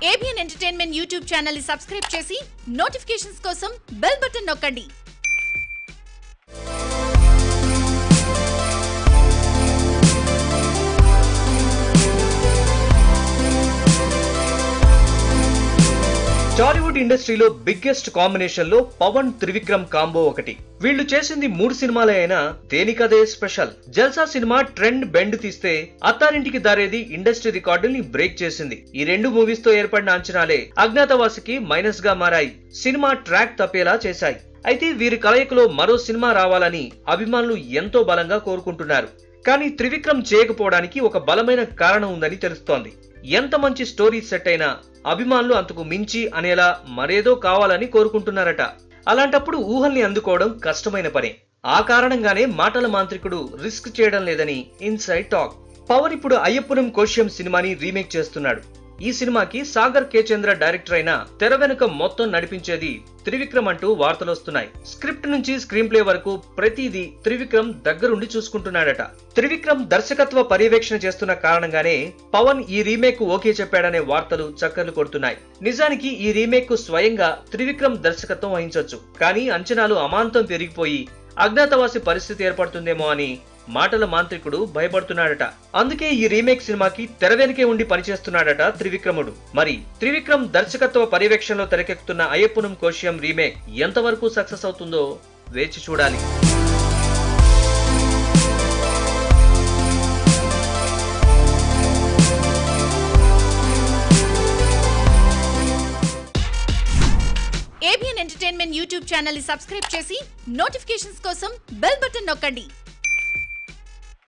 ABN Entertainment YouTube channel ని subscribe చేసి notifications కోసం బెల్ బటన్ నొక్కండి. టాలీవుడ్ ఇండస్ట్రీలో బిగ్గెస్ట్ కాంబినేషన్ లో పవన్ త్రివిక్రమ్ కాంబో ఒకటి. వీళ్ళు చేసింది 3 సినిమాలే అయినా దేనికదే స్పెషల్. జల్సా సినిమా ట్రెండ్ బెండ్ తీస్తే అత్తారింటికి దారేది ఇండస్ట్రీ రికార్డుల్ని బ్రేక్ చేసింది. ఈ 2 మూవీస్ తో ఏర్పడిన అంచనాలే అజ్ఞాతవాసికి మైనస్ గా మారాయి. సినిమా ట్రాక్ తప్పేలా చేశాయి. అయితే వీరి కలయికలో మరో సినిమా రావాలని అభిమానులు ఎంతో బలంగా కోరుకుంటున్నారు. కానీ త్రివిక్రమ్ చేయకపోవడానికి ఒక బలమైన కారణం ఉందని తెలుస్తోంది. ఎంత మంచి స్టోరీ సెట్ అయినా అభిమానులు అంతకు మించి అనేలా మరేదో కావాలని కోరుకుంటున్నారట. అలాంటప్పుడు ఊహల్ని అందుకోవడం కష్టమైన పనే. ఆ కారణంగానే మాటల మాంత్రికుడు రిస్క్ చేయడం లేదని ఇన్సైడ్ టాక్. పవన్ ఇప్పుడు అయ్యప్పనం కోశ్యం సినిమాని రీమేక్ చేస్తున్నాడు. ఈ సినిమాకి సాగర్ కే చంద్ర డైరెక్టర్ అయినా తెర వెనుక మొత్తం నడిపించేది త్రివిక్రమ్ అంటూ వార్తలొస్తున్నాయి. స్క్రిప్ట్ నుంచి స్క్రీన్ ప్లే వరకు ప్రతిదీ త్రివిక్రమ్ దగ్గరుండి చూసుకుంటున్నాడట. త్రివిక్రమ్ దర్శకత్వ పర్యవేక్షణ చేస్తున్న కారణంగానే పవన్ ఈ రీమేక్ ఓకే చెప్పాడనే వార్తలు చక్కర్లు కొడుతున్నాయి. నిజానికి ఈ రీమేక్ కు స్వయంగా త్రివిక్రమ్ దర్శకత్వం వహించొచ్చు. కానీ అంచనాలు అమాంతం పెరిగిపోయి అజ్ఞాతవాసి పరిస్థితి ఏర్పడుతుందేమో అని మాటల మాంత్రికుడు భయపడుతున్నాడట. అందుకే ఈ రీమేక్ సినిమాకి తెర వెనుకే ఉండి పనిచేస్తున్నాడట త్రివిక్రముడు. మరి త్రివిక్రమ్ దర్శకత్వ పర్యవేక్షణలో తెరకెక్కుతున్న అయ్యప్పనం కోశ్యం రీమేక్ ఎంతవరకు సక్సెస్ అవుతుందో వేచి చూడాలి. ABN Entertainment YouTube channel ని సబ్స్క్రైబ్ చేసి నోటిఫికేషన్స్ కోసం బెల్ బటన్ నొక్కండి.